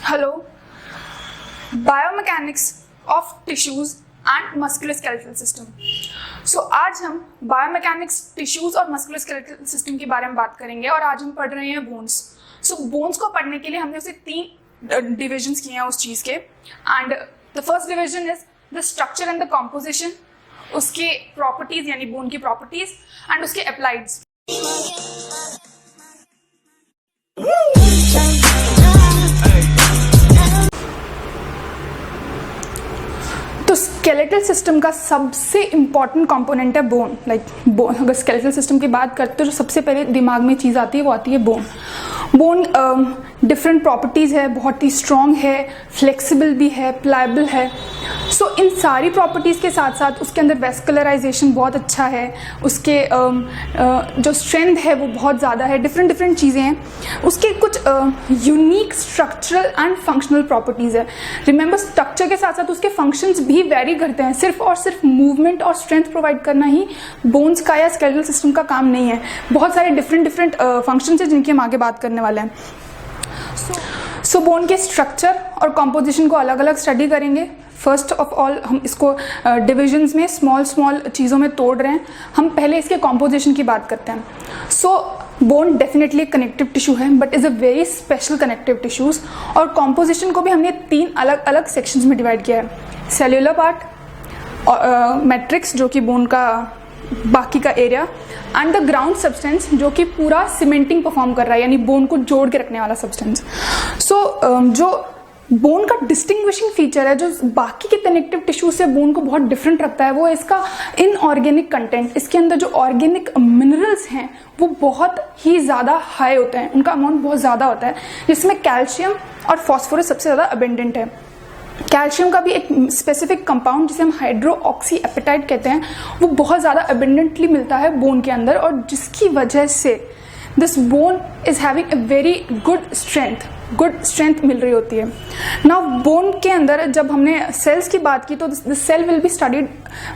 Hello, biomechanics of tissues and musculoskeletal system. So आज हम biomechanics tissues और musculoskeletal system के बारे में बात करेंगे और आज हम पढ़ रहे हैं बोन्स। सो बोन्स को पढ़ने के लिए हमने उसे 3 डिविजन्स किए हैं उस चीज़ के। And the first division is the structure and the composition, उसके प्रॉपर्टीज यानी बोन की प्रॉपर्टीज एंड उसके अप्लाइड्स। तो स्केलेटल सिस्टम का सबसे इम्पॉर्टेंट कंपोनेंट है बोन। बोन, अगर स्केलेटल सिस्टम की बात करते हैं तो सबसे पहले दिमाग में चीज़ आती है, वो आती है बोन। बोन डिफरेंट प्रॉपर्टीज़ है, बहुत ही स्ट्रॉन्ग है, फ्लेक्सिबल भी है, प्लायबल है। सो इन सारी प्रॉपर्टीज़ के साथ साथ उसके अंदर वेस्कुलराइजेशन बहुत अच्छा है, उसके जो स्ट्रेंथ है वो बहुत ज़्यादा है, डिफरेंट चीज़ें हैं। उसके कुछ unique structural and functional properties है। रिमेंबर, स्ट्रक्चर के साथ साथ उसके फंक्शंस भी वेरी करते हैं। सिर्फ और सिर्फ मूवमेंट और स्ट्रेंथ प्रोवाइड करना ही बोन्स का या स्केलेटल सिस्टम का काम नहीं है। बहुत सारे डिफरेंट फंक्शंस हैं जिनकी हम आगे बात करने वाले हैं। सो बोन के स्ट्रक्चर और कॉम्पोजिशन को अलग अलग स्टडी करेंगे। फर्स्ट ऑफ ऑल हम इसको डिविजन्स में स्मॉल चीज़ों में तोड़ रहे हैं। हम पहले इसके कॉम्पोजिशन की बात करते हैं। सो बोन डेफिनेटली एक कनेक्टिव टिश्यू है, but is a very special connective tissues. और कॉम्पोजिशन को भी हमने 3 अलग अलग सेक्शंस में डिवाइड किया है। सेल्यूलर पार्ट, मैट्रिक्स जो कि बोन का बाकी का area, and the ground substance जो कि पूरा सीमेंटिंग परफॉर्म कर रहा है, यानी बोन को जोड़ के रखने वाला सब्सटेंस। सो जो बोन का डिस्टिंग्विशिंग फीचर है, जो बाकी के कनेक्टिव टिश्यू से बोन को बहुत डिफरेंट रखता है, वो है इसका इनऑर्गेनिक कंटेंट। इसके अंदर जो ऑर्गेनिक मिनरल्स हैं वो बहुत ही ज़्यादा हाई होते हैं, उनका अमाउंट बहुत ज़्यादा होता है, जिसमें कैल्शियम और फॉस्फोरस सबसे ज़्यादा अबेंडेंट है। कैल्शियम का भी एक स्पेसिफिक कंपाउंड जिसे हम हाइड्रोक्सी एपेटाइट कहते हैं, वो बहुत ज़्यादा अबेंडेंटली मिलता है बोन के अंदर, और जिसकी वजह से this bone is having a very good strength मिल रही होती है। नाउ बोन के अंदर जब हमने सेल्स की बात की तो this cell will be studied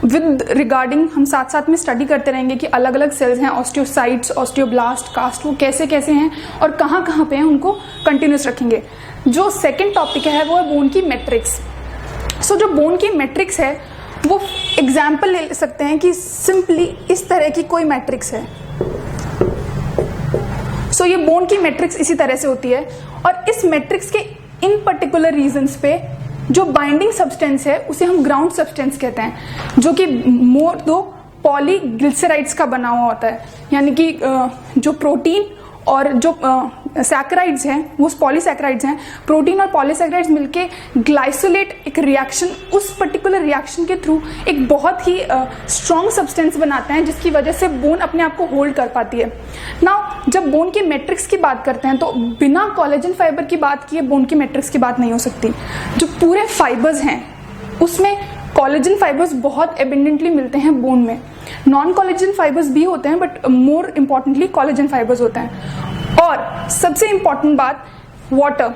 with regarding, हम साथ साथ में स्टडी करते रहेंगे कि अलग अलग सेल्स हैं, ऑस्टियोसाइट्स, ऑस्टियोब्लास्ट, कास्ट, वो कैसे कैसे हैं और कहाँ कहाँ पे हैं, उनको कंटिन्यूस रखेंगे। जो सेकेंड टॉपिक है वो है बोन की मैट्रिक्स। सो जो बोन की मैट्रिक्स है वो एग्जाम्पल ले सकते हैं कि सिंपली इस तरह की कोई मैट्रिक्स है। सो ये बोन की मैट्रिक्स इसी तरह से होती है, और इस मैट्रिक्स के इन पर्टिकुलर रीजन्स पे जो बाइंडिंग सब्सटेंस है उसे हम ग्राउंड सब्सटेंस कहते हैं, जो कि मोर दो पॉलीग्लिसराइड्स का बना हुआ होता है। यानी कि जो प्रोटीन और जो सैकराइड्स हैं, वो पॉलीसैकराइड्स हैं। प्रोटीन और पॉलीसैकराइड्स मिलके ग्लाइसोलेट एक रिएक्शन, उस पर्टिकुलर रिएक्शन के थ्रू एक बहुत ही स्ट्रॉन्ग सब्सटेंस बनाते हैं, जिसकी वजह से बोन अपने आप को होल्ड कर पाती है। नाउ जब बोन की मैट्रिक्स की बात करते हैं तो बिना कोलेजन फाइबर की बात किए बोन की मैट्रिक्स की बात नहीं हो सकती। जो पूरे फाइबर्स हैं उसमें कोलेजन फाइबर्स बहुत एबेंडेंटली मिलते हैं बोन में। नॉन कोलेजन फाइबर्स भी होते हैं, but more importantly collagen fibres होते हैं। और सबसे इम्पॉर्टेंट बात, वाटर।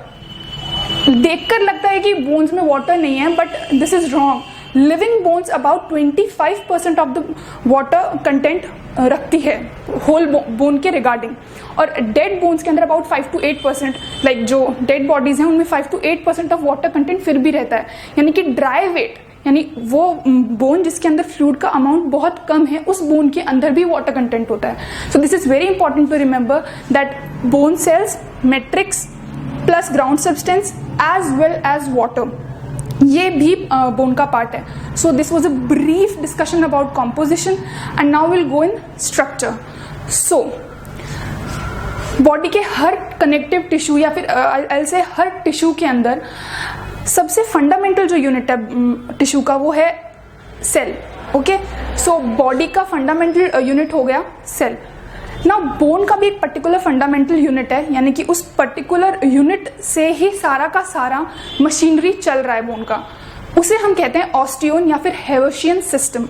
देखकर लगता है कि बोन्स में वाटर नहीं है, but this is wrong. Living bones about 25% of the water content रखती है होल बोन के रिगार्डिंग, और डेड बोन्स के अंदर अबाउट 5 to 8%, लाइक जो डेड बॉडीज हैं उनमें 5 to 8% ऑफ वाटर कंटेंट फिर भी रहता है। यानी कि ड्राई वेट, यानी वो बोन जिसके अंदर फ्लूइड का अमाउंट बहुत कम है, उस बोन के अंदर भी वाटर कंटेंट होता है। So this is very important to remember that bone cells, matrix plus ground substance as well as water, ये भी बोन का पार्ट है। So this was a brief discussion about composition, and now will go in structure. So body के हर connective tissue या फिर आई से हर tissue के अंदर सबसे फंडामेंटल जो यूनिट है टिश्यू का वो है सेल। ओके, सो बॉडी का फंडामेंटल यूनिट हो गया सेल। ना बोन का भी एक पर्टिकुलर फंडामेंटल यूनिट है, यानी कि उस पर्टिकुलर यूनिट से ही सारा का सारा मशीनरी चल रहा है बोन का। उसे हम कहते हैं ऑस्टियोन या फिर Haversian system.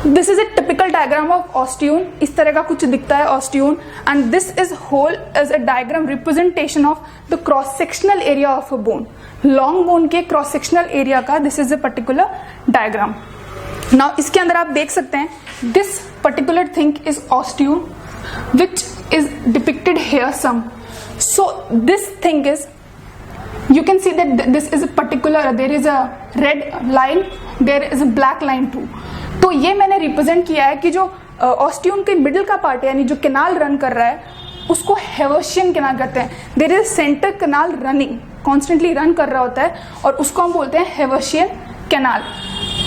This is a typical diagram of osteon. इस तरह का कुछ दिखता है osteon, and this is whole as a diagram representation of the cross sectional area of a bone. Long bone के क्रॉस सेक्शनल एरिया का this is a particular diagram. Now इसके अंदर आप देख सकते हैं this particular thing is osteon which is depicted here some. So this thing is you can see that this is a particular, there is a red line, there is a black line too. तो ये मैंने represent किया है कि जो ऑस्टियन के middle का part है, यानी जो कैनाल रन कर रहा है, उसको हेवर्शियन कैनाल कहते हैं. There is centre canal running, constantly run कर रहा होता है, और उसको हम बोलते हैं हेवर्शियन कैनाल.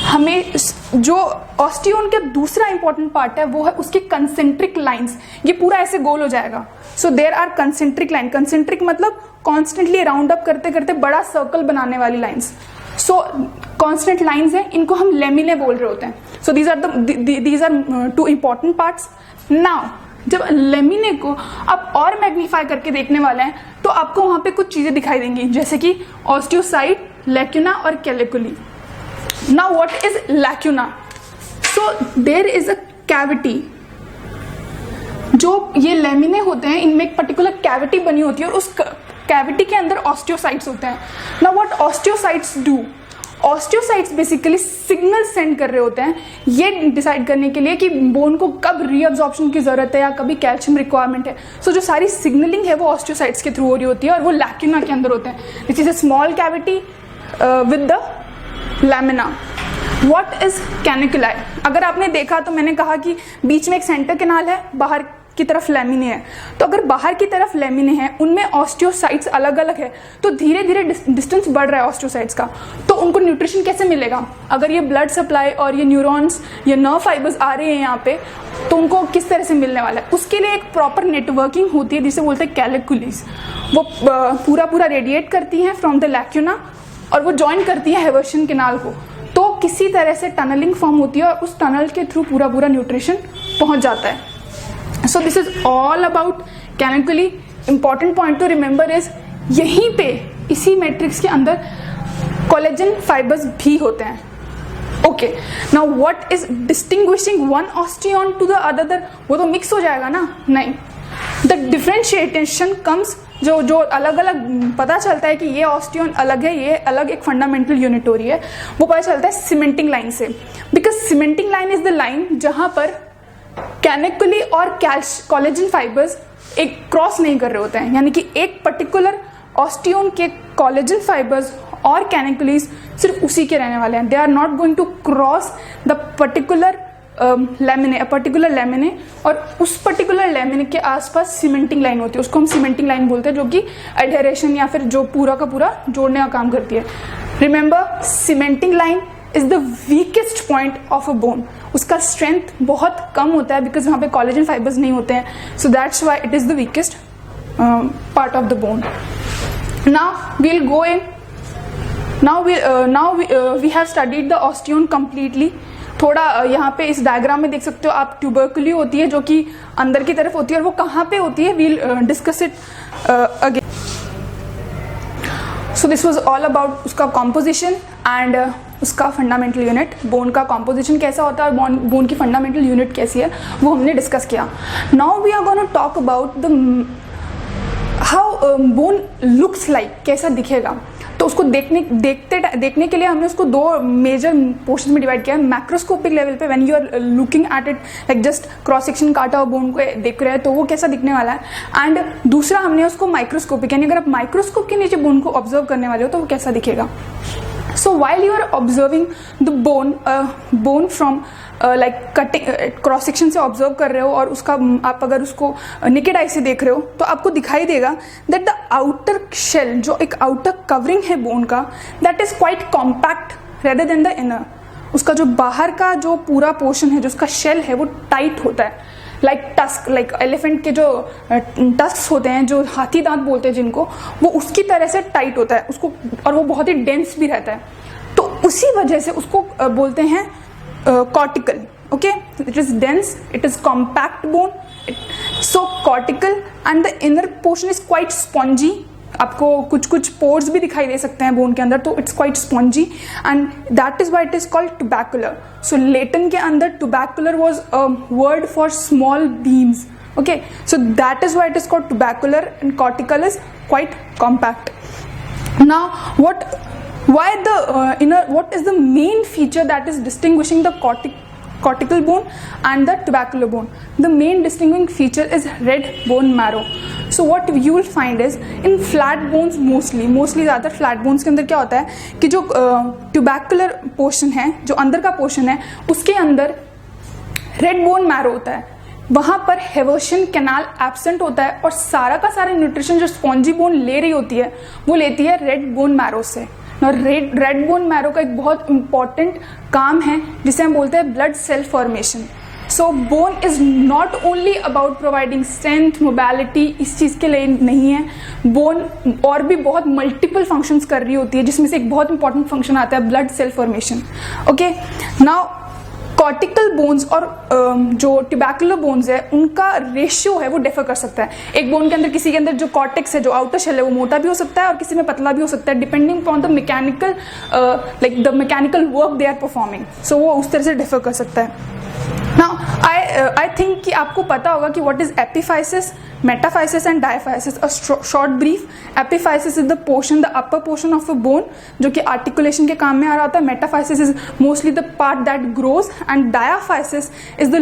हमें जो ऑस्टियन का दूसरा इंपॉर्टेंट पार्ट है वो है उसके कंसेंट्रिक लाइंस. ये पूरा ऐसे गोल हो जाएगा. So there are concentric line. Concentric मतलब कॉन्स्टेंटली राउंड अप करते करते बड़ा सर्कल बनाने वाली लाइंस. सो कॉन्स्टेंट लाइंस हैं, इनको हम लेमिने बोल रहे होते हैं. So these are two important parts. Now जब लेमिने को आप और मैग्नीफाई करके देखने वाले हैं तो आपको वहां पे कुछ चीजें दिखाई देंगी, जैसे कि ऑस्टियोसाइट, लैक्यूना और कैलिकुली. Now what is lacuna? So there is a cavity. जो ये लेमिने होते हैं इनमें एक पर्टिकुलर कैविटी बनी होती है और उस कैविटी के अंदर ऑस्टियोसाइट्स होते हैं. Now what osteocytes do? Osteocytes basically signal send कर रहे होते हैं ये डिसाइड करने के लिए कि बोन को कब रीअब्जॉर्प्शन की जरूरत है या कभी कैल्शियम रिक्वायरमेंट है. सो जो सारी सिग्नलिंग है वो ऑस्टियोसाइट्स के थ्रू हो रही होती है और वो लैक्यूना के अंदर होते हैं. This is a small cavity with the lamina. What is canaliculi? अगर आपने देखा तो मैंने कहा कि बीच में एक सेंटर कैनाल है, बाहर की तरफ लेमिने है. तो अगर बाहर की तरफ लेमिने हैं, उनमें ऑस्टियोसाइट्स अलग अलग है, तो धीरे धीरे डिस्टेंस बढ़ रहा है ऑस्टियोसाइट्स का. तो उनको न्यूट्रिशन कैसे मिलेगा? अगर ये ब्लड सप्लाई और ये न्यूरॉन्स, ये नर्व फाइबर्स आ रहे हैं यहाँ पे, तो उनको किस तरह से मिलने वाला है? उसके लिए एक प्रॉपर नेटवर्किंग होती है जिसे बोलते हैं कैलिकुलीज. वो पूरा पूरा रेडिएट करती हैं फ्रॉम द लैक्यूना और वो ज्वाइन करती है हेवर्शियन कैनाल को. तो किसी तरह से टनलिंग फॉर्म होती है और उस टनल के थ्रू पूरा पूरा न्यूट्रिशन पहुंच जाता है. So this is all about canaliculi. Important point to remember is यहीं पे इसी मैट्रिक्स के अंदर कोलेजन फाइबर्स भी होते हैं. Okay, now what is distinguishing one osteon to the other? वो तो मिक्स हो जाएगा ना? नहीं. द डिफ्रेंशिएशन कम्स, जो अलग अलग पता चलता है कि ये ऑस्टियन अलग है, ये अलग एक फंडामेंटल यूनिट हो रही है, वो पता चलता है सीमेंटिंग लाइन से. Because cementing line is the line जहां पर कैनिकुली और कोलेजन फाइबर्स एक क्रॉस नहीं कर रहे होते हैं. यानी कि एक पर्टिकुलर ऑस्टियन के कोलेजन फाइबर्स और कैनिकुलीज सिर्फ उसी के रहने वाले हैं. They are not going to cross the particular laminae, particular laminae, और उस पर्टिकुलर लेमिने के आसपास सीमेंटिंग लाइन होती है. उसको हम सीमेंटिंग लाइन बोलते हैं, जो कि एडहेरेशन या फिर जो पूरा का पूरा जोड़ने का काम करती है. Remember, cementing line is the weakest point of a bone. उसका स्ट्रेंथ बहुत कम होता है बिकॉज वहाँ पे कोलेजन फाइबर्स नहीं होते हैं. So that's why it is the weakest part of the bone. Now we will go in. now we have studied the osteon completely. थोड़ा यहाँ पे इस डायग्राम में देख सकते हो आप, ट्यूबरकुली होती है जो कि अंदर की तरफ होती है, और वो कहाँ पे होती है we'll discuss it again. So this was all about उसका कॉम्पोजिशन एंड उसका फंडामेंटल यूनिट. बोन का कॉम्पोजिशन कैसा होता है और बोन की फंडामेंटल यूनिट कैसी है वो हमने डिस्कस किया. Now we are gonna talk about the how bone looks like, कैसा दिखेगा. तो उसको देखने के लिए हमने उसको दो मेजर पोर्शन में डिवाइड किया है. मैक्रोस्कोपिक लेवल पे when you are looking at it like just cross section काटा हुआ बोन को देख रहे हैं तो वो कैसा दिखने वाला है. एंड दूसरा हमने उसको माइक्रोस्कोपिक, यानी अगर आप माइक्रोस्कोप के नीचे बोन को ऑब्जर्व करने वाले हो तो वो कैसा दिखेगा. So while you are observing the bone from like cutting cross section से ऑब्जर्व कर रहे हो और उसका आप अगर उसको नेकेड आई से देख रहे हो तो आपको दिखाई देगा दैट द आउटर शेल, जो एक आउटर कवरिंग है बोन का, that is quite compact rather than the inner. उसका जो बाहर का जो पूरा पोर्शन है, जो उसका शेल है, वो टाइट होता है. लाइक टस्क, लाइक एलिफेंट के जो टस्क होते हैं, जो हाथी दांत बोलते हैं जिनको, वो उसकी तरह से टाइट होता है उसको, और वो बहुत ही डेंस भी रहता है. तो उसी वजह से उसको बोलते हैं cortical. Okay, it is dense, it is compact bone. So cortical and the inner portion is quite spongy. आपको कुछ कुछ पोर्स भी दिखाई दे सकते हैं बोन के अंदर, तो it's quite spongy and that is why it is called trabecular. So Latin के अंदर trabecular was a word for small beams. Okay, so that is why it is called trabecular and cortical is quite compact. Now what is the main feature that is distinguishing the cortical bone and the tubercular bone. The main distinguishing feature is red bone marrow. So what you will find is in flat bones mostly ज़्यादातर flat bones के अंदर क्या होता है कि जो tubercular portion है, जो अंदर का portion है, उसके अंदर red bone marrow होता है. वहाँ पर हेवर्शियन कैनाल एब्सेंट होता है और सारा का सारा न्यूट्रिशन जो स्पॉन्जी बोन ले रही होती है वो लेती है रेड बोन मैरो से. और रेड बोन मैरो का एक बहुत इंपॉर्टेंट काम है जिसे हम बोलते हैं blood cell formation. So bone is not only about providing strength, mobility, इस चीज़ के लिए नहीं है. बोन और भी बहुत मल्टीपल फंक्शंस कर रही होती है जिसमें से एक बहुत इंपॉर्टेंट फंक्शन आता है blood cell formation. Okay, now cortical bones और जो ट्यूबैकुलर बोन्स है उनका रेशियो है वो डिफर कर सकता है. एक बोन के अंदर किसी के अंदर जो कॉर्टेक्स है, जो आउटर शेल है, वो मोटा भी हो सकता है और किसी में पतला भी हो सकता है, depending upon the mechanical the mechanical work they are performing. So वो उस तरह से डिफर कर सकता है. नाउ आई थिंक कि आपको पता होगा कि what is epiphysis, metaphysis and diaphysis. A short brief, epiphysis is the portion, the upper portion of a bone जो कि आर्टिकुलेशन के काम में आ रहा होता है. Metaphysis is mostly the part that grows and diaphysis is the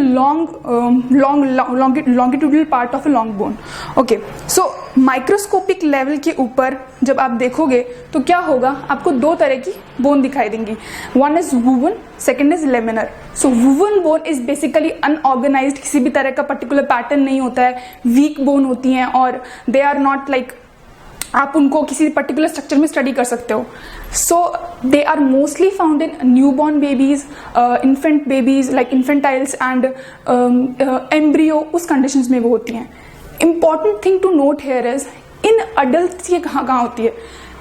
longitudinal part of a long bone. Okay, so microscopic level के ऊपर जब आप देखोगे तो क्या होगा, आपको दो तरह की बोन दिखाई देंगी. One is woven, second is laminar. So woven bone is basically unorganised, किसी भी तरह का पर्टिकुलर पैटर्न नहीं होता है, वीक बोन होती हैं और दे आर नॉट लाइक आप उनको किसी पर्टिकुलर स्ट्रक्चर में स्टडी कर सकते हो. So they are mostly found in new born babies, infant babies like infantiles and embryo, उस कंडीशंस में वो होती हैं. Important thing to note here is in adult ये कहाँ होती है.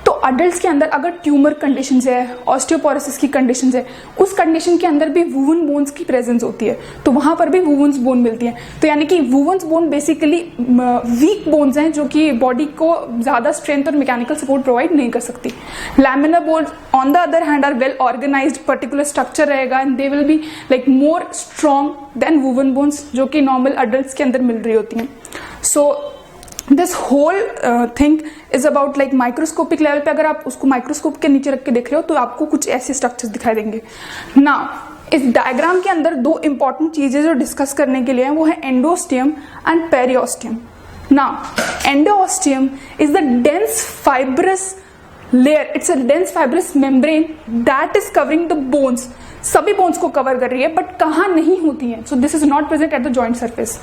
तो अडल्ट के अंदर अगर ट्यूमर कंडीशन है, ऑस्टियोपोरोसिस की कंडीशन है, उस कंडीशन के अंदर भी वुवन बोन्स की प्रेजेंस होती है, तो वहां पर भी वुवन्स बोन मिलती है. तो यानी कि वुवन्स बोन बेसिकली वीक बोन्स हैं जो कि बॉडी को ज्यादा स्ट्रेंथ और मैकेनिकल सपोर्ट प्रोवाइड नहीं कर सकती. Laminar bone on the other hand are well organised, particular structure रहेगा and they will be like more strong than woven bones जो कि नॉर्मल अडल्ट के अंदर मिल रही होती हैं. So this whole thing is about like microscopic level पे. अगर आप उसको माइक्रोस्कोप के नीचे रख के देख रहे हो तो आपको कुछ ऐसे स्ट्रक्चर्स दिखाई देंगे. नाउ इस डायग्राम के अंदर दो इंपॉर्टेंट चीजें जो डिस्कस करने के लिए हैं वो है endosteum and periosteum. Now endosteum is the dense fibrous layer, it's a dense fibrous membrane that is covering the bones. सभी बोन्स को कवर कर रही है बट कहाँ नहीं होती है. So this is not present at the joint surface.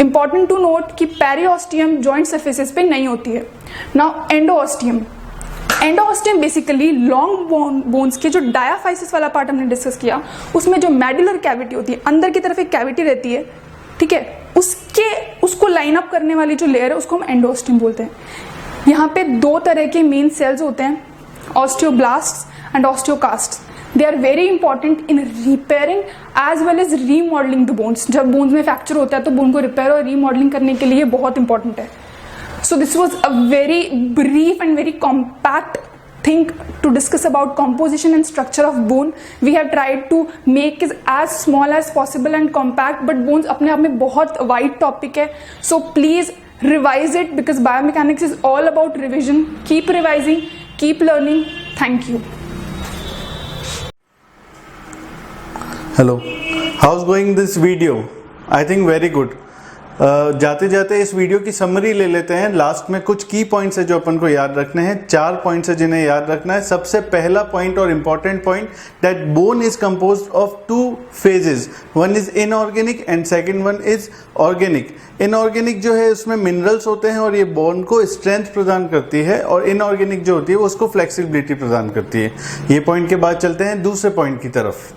Important to note कि पेरियोस्टियम जॉइंट सरफेसेस पे नहीं होती है. Now endosteum, endosteum basically long bones के जो डायाफाइसिस वाला पार्ट हमने डिस्कस किया उसमें जो मेडुलर कैविटी होती है, अंदर की तरफ एक कैविटी रहती है, ठीक है, उसको लाइन अप करने वाली जो लेयर है उसको हम एंडोस्टियम बोलते हैं. यहाँ पे दो तरह के मेन सेल्स होते हैं, osteoblasts and osteoclasts. They are very important in repairing as well as remodeling the bones. जब bones में fracture होता है तो bone को repair और remodeling करने के लिए बहुत important है. So this was a very brief and very compact thing to discuss about composition and structure of bone. We have tried to make it as small as possible and compact, but bones अपने आप में बहुत wide topic है. So please revise it because biomechanics is all about revision. Keep revising, keep learning. Thank you. Hello, house going this video? I think very good. जाते जाते इस video की summary ले लेते हैं. लास्ट में कुछ की पॉइंट्स है जो अपन को याद रखने हैं. 4 पॉइंट्स है जिन्हें याद रखना है. सबसे पहला पॉइंट और important point that bone is composed of 2 phases. One is inorganic and second one is organic. Inorganic जो है उसमें मिनरल्स होते हैं और ये बोन को स्ट्रेंथ प्रदान करती है, और इनऑर्गेनिक जो होती है वो उसको फ्लेक्सिबिलिटी प्रदान करती है. ये पॉइंट के बाद चलते हैं दूसरे पॉइंट की तरफ.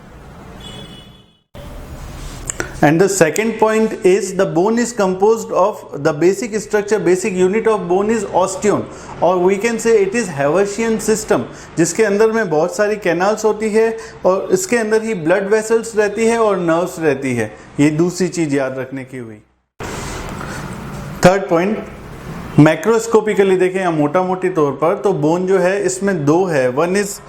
And the second point is the bone is composed of the basic structure, basic unit of bone is osteon, और we can say it is Haversian system, जिसके अंदर में बहुत सारी कैनाल्स होती है और इसके अंदर ही ब्लड वेसल्स रहती है और नर्व्स रहती है. ये दूसरी चीज याद रखने की हुई. थर्ड पॉइंट, मैक्रोस्कोपिकली देखें या मोटा मोटी तौर पर तो बोन जो है इसमें 2 है. One is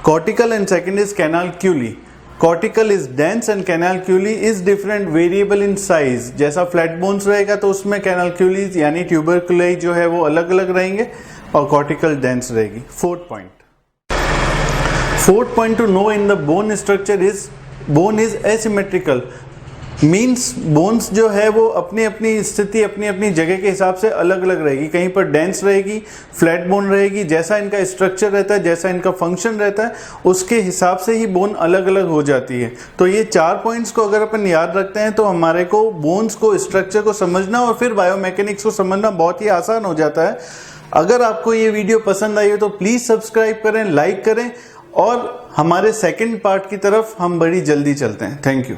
cortical and second is canaliculi. Cortical is dense and canaliculi is different, variable in size. जैसा फ्लैट बोन्स रहेगा तो उसमें कैनालक्यूलीज यानी ट्यूबरकुलाई जो है वो अलग अलग रहेंगे और कॉर्टिकल डेंस रहेगी. Fourth point to know in the bone structure is bone is asymmetrical, means bones जो है वो अपनी अपनी स्थिति अपनी अपनी जगह के हिसाब से अलग अलग रहेगी। कहीं पर डेंस रहेगी, फ्लैट बोन रहेगी, जैसा इनका स्ट्रक्चर रहता है, जैसा इनका फंक्शन रहता है, उसके हिसाब से ही बोन अलग अलग हो जाती है। तो ये 4 पॉइंट्स को अगर अपन याद रखते हैं तो हमारे को बोन्स को, स्ट्रक्चर को समझना और फिर बायोमैकेनिक्स को समझना बहुत ही आसान हो जाता है। अगर आपको ये वीडियो पसंद आई हो तो प्लीज़ सब्सक्राइब करें, लाइक करें और हमारे सेकेंड पार्ट की तरफ हम बड़ी जल्दी चलते हैं। Thank you.